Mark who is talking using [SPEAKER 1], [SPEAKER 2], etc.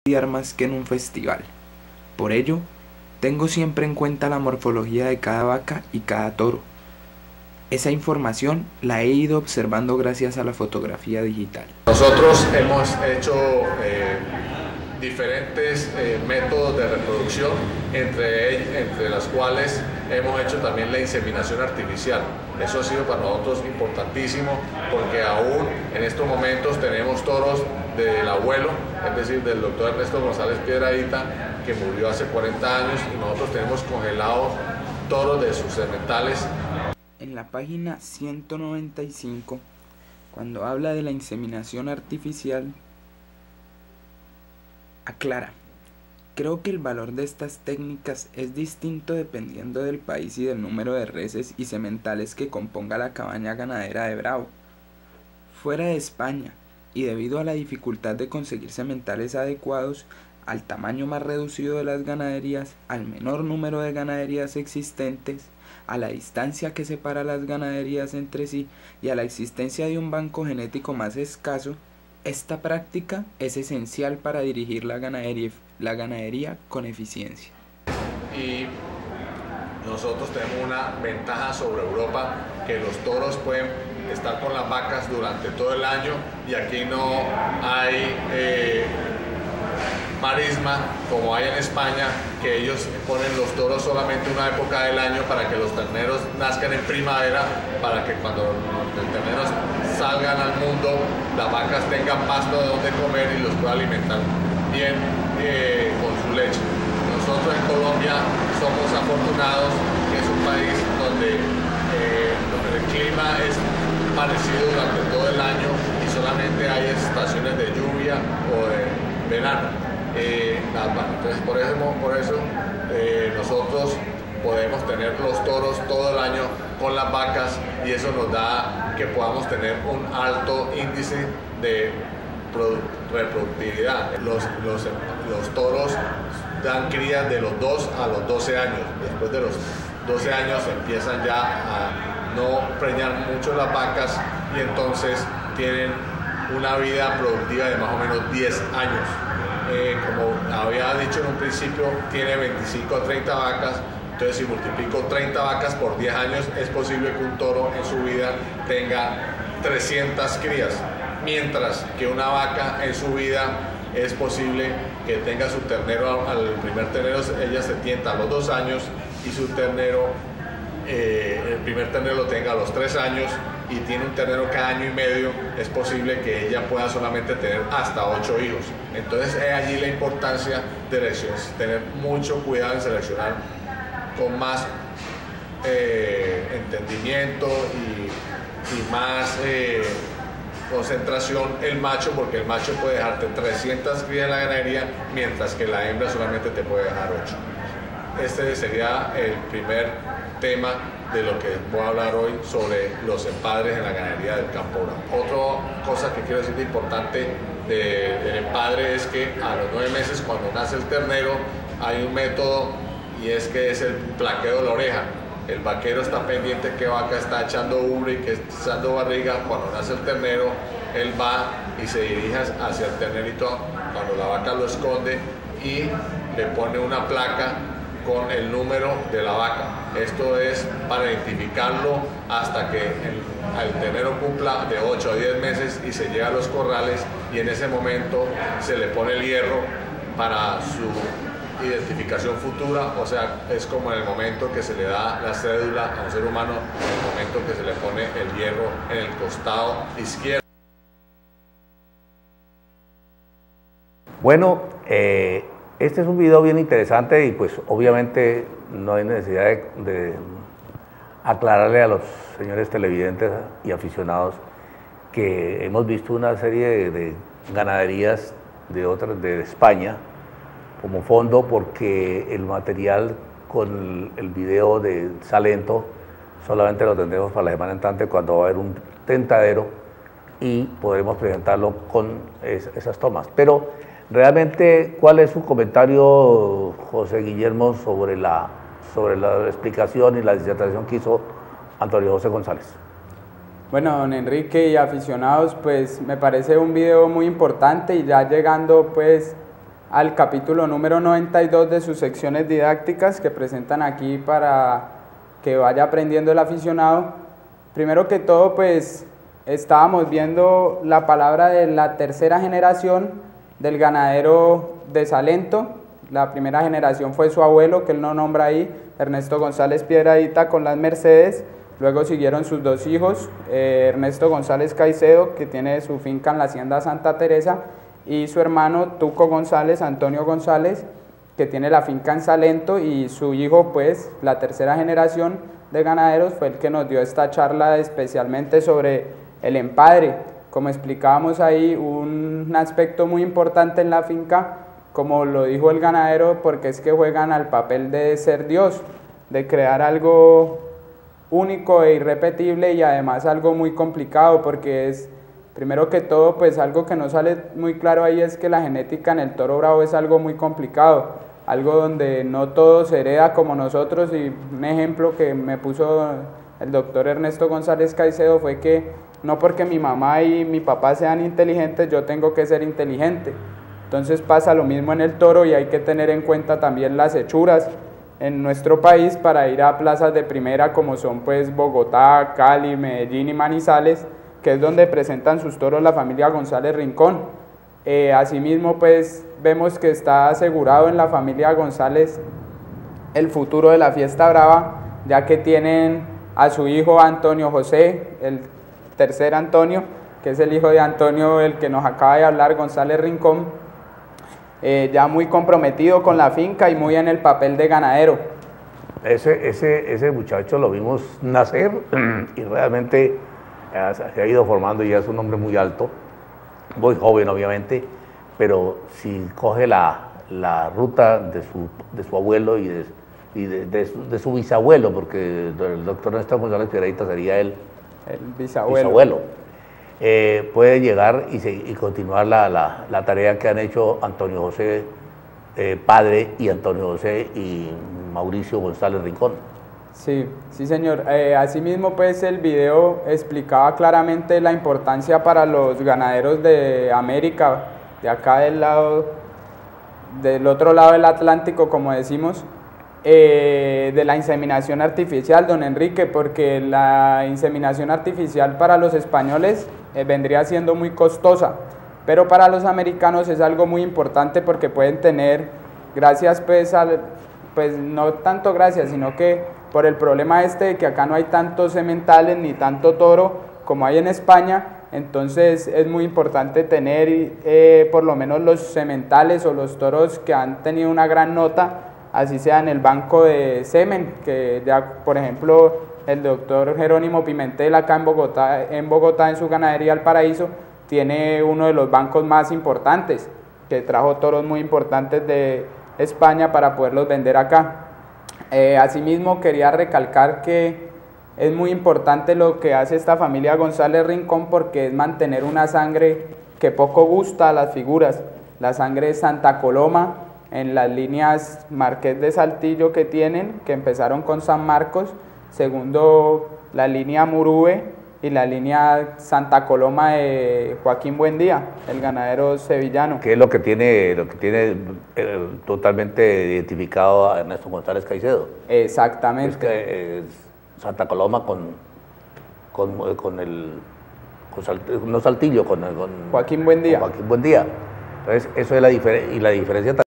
[SPEAKER 1] estudiar más que en un festival. Por ello, tengo siempre en cuenta la morfología de cada vaca y cada toro. Esa información la he ido observando gracias a la fotografía digital.
[SPEAKER 2] Nosotros hemos hecho diferentes métodos de reproducción, entre las cuales hemos hecho también la inseminación artificial. Eso ha sido para nosotros importantísimo porque aún en estos momentos tenemos toros del abuelo, es decir, del doctor Ernesto González Piedradita, que murió hace 40 años, y nosotros tenemos congelados toros de sus sementales.
[SPEAKER 1] En la página 195, cuando habla de la inseminación artificial, aclara: creo que el valor de estas técnicas es distinto dependiendo del país y del número de reses y sementales que componga la cabaña ganadera de Bravo. Fuera de España, y debido a la dificultad de conseguir sementales adecuados, al tamaño más reducido de las ganaderías, al menor número de ganaderías existentes, a la distancia que separa las ganaderías entre sí y a la existencia de un banco genético más escaso, esta práctica es esencial para dirigir la ganadería con eficiencia.
[SPEAKER 2] Y nosotros tenemos una ventaja sobre Europa, que los toros pueden estar con las vacas durante todo el año, y aquí no hay marisma como hay en España, que ellos ponen los toros solamente una época del año para que los terneros nazcan en primavera, para que cuando los terneros salgan al mundo, las vacas tengan pasto de donde comer y los pueda alimentar bien con su leche. Nosotros en Colombia somos afortunados, que es un país donde el clima es parecido durante todo el año y solamente hay estaciones de lluvia o de verano. Entonces por eso nosotros podemos tener los toros todo el año con las vacas, y eso nos da que podamos tener un alto índice de reproductividad. Los toros dan crías de los 2 a los 12 años. Después de los 12 años empiezan ya a no preñar mucho las vacas, y entonces tienen una vida productiva de más o menos 10 años. Como había dicho en un principio, tiene 25 a 30 vacas. Entonces, si multiplico 30 vacas por 10 años, es posible que un toro en su vida tenga 300 crías, mientras que una vaca en su vida es posible que tenga su ternero, al primer ternero ella se tienta a los 2 años, y su ternero, el primer ternero lo tenga a los 3 años, y tiene un ternero cada año y medio, es posible que ella pueda solamente tener hasta 8 hijos. Entonces es allí la importancia de tener mucho cuidado en seleccionar con más entendimiento y más concentración el macho, porque el macho puede dejarte 300 crías en la ganadería, mientras que la hembra solamente te puede dejar 8. Este sería el primer tema de lo que voy a hablar hoy sobre los empadres en la ganadería del Campo Bravo. Otra cosa que quiero decir de importante del empadre es que a los 9 meses, cuando nace el ternero, hay un método, y es que es el plaqueo de la oreja. El vaquero está pendiente qué vaca está echando ubre y qué está echando barriga. Cuando nace el ternero, él va y se dirige hacia el ternerito cuando la vaca lo esconde, y le pone una placa con el número de la vaca. Esto es para identificarlo hasta que el ternero cumpla de 8 a 10 meses y se llega a los corrales, y en ese momento se le pone el hierro para su identificación futura. O sea, es como en el momento que se le da la cédula a un ser humano, en el momento que se le pone el hierro en el costado izquierdo.
[SPEAKER 3] Bueno, este es un video bien interesante, y pues obviamente no hay necesidad de aclararle a los señores televidentes y aficionados que hemos visto una serie de ganaderías de España como fondo, porque el material con el video de Salento solamente lo tendremos para la semana entrante, cuando va a haber un tentadero, y podremos presentarlo con esas tomas. Pero realmente, ¿cuál es su comentario, José Guillermo, sobre la explicación y la disertación que hizo Antonio José González?
[SPEAKER 4] Bueno, don Enrique y aficionados, pues me parece un video muy importante, y ya llegando pues al capítulo número 92 de sus secciones didácticas que presentan aquí para que vaya aprendiendo el aficionado. Primero que todo, pues estábamos viendo la palabra de la tercera generación del ganadero de Salento. La primera generación fue su abuelo, que él no nombra ahí, Ernesto González Piedradita con las Mercedes. Luego siguieron sus dos hijos, Ernesto González Caicedo, que tiene su finca en la hacienda Santa Teresa, y su hermano Tuco González, Antonio González, que tiene la finca en Salento, y su hijo, pues, la tercera generación de ganaderos, fue el que nos dio esta charla especialmente sobre el empadre. Como explicábamos ahí, un aspecto muy importante en la finca, como lo dijo el ganadero, porque es que juegan al papel de ser Dios, de crear algo único e irrepetible y además algo muy complicado, porque es, primero que todo, pues algo que no sale muy claro ahí es que la genética en el toro bravo es algo muy complicado, algo donde no todo se hereda como nosotros. Y un ejemplo que me puso el doctor Ernesto González Caicedo fue que no porque mi mamá y mi papá sean inteligentes yo tengo que ser inteligente. Entonces pasa lo mismo en el toro y hay que tener en cuenta también las hechuras en nuestro país para ir a plazas de primera como son pues Bogotá, Cali, Medellín y Manizales, que es donde presentan sus toros la familia González Rincón. Asimismo pues vemos que está asegurado en la familia González el futuro de la fiesta brava, ya que tienen a su hijo Antonio José, el tercer Antonio, que es el hijo de Antonio, el que nos acaba de hablar, González Rincón, ya muy comprometido con la finca y muy en el papel de ganadero.
[SPEAKER 3] Ese muchacho lo vimos nacer y realmente se ha ido formando y ya es un hombre muy alto, muy joven obviamente, pero si coge la ruta de su abuelo y de su bisabuelo, porque el doctor Néstor González Piedradita sería el bisabuelo. Puede llegar y continuar la tarea que han hecho Antonio José padre y Antonio José y Mauricio González Rincón.
[SPEAKER 4] Sí, sí señor. Asimismo pues el video explicaba claramente la importancia para los ganaderos de América, de acá del otro lado del Atlántico, como decimos, de la inseminación artificial, don Enrique, porque la inseminación artificial para los españoles vendría siendo muy costosa, pero para los americanos es algo muy importante porque pueden tener, gracias pues no tanto gracias, sino que por el problema de que acá no hay tantos sementales ni tanto toro como hay en España, entonces es muy importante tener por lo menos los sementales o los toros que han tenido una gran nota, así sea en el banco de semen, que ya por ejemplo el doctor Jerónimo Pimentel acá en Bogotá en su ganadería El Paraíso tiene uno de los bancos más importantes, que trajo toros muy importantes de España para poderlos vender acá. Asimismo quería recalcar que es muy importante lo que hace esta familia González Rincón, porque es mantener una sangre que poco gusta a las figuras, la sangre Santa Coloma, en las líneas Marqués de Saltillo que tienen, que empezaron con San Marcos, segundo la línea Murube y la línea Santa Coloma de Joaquín Buendía, el ganadero sevillano.
[SPEAKER 3] Que es lo que tiene totalmente identificado a Ernesto González Caicedo.
[SPEAKER 4] Exactamente.
[SPEAKER 3] Es que Santa Coloma no Saltillo, con
[SPEAKER 4] Joaquín Buendía.
[SPEAKER 3] Joaquín Buendía. Entonces, eso es la diferencia.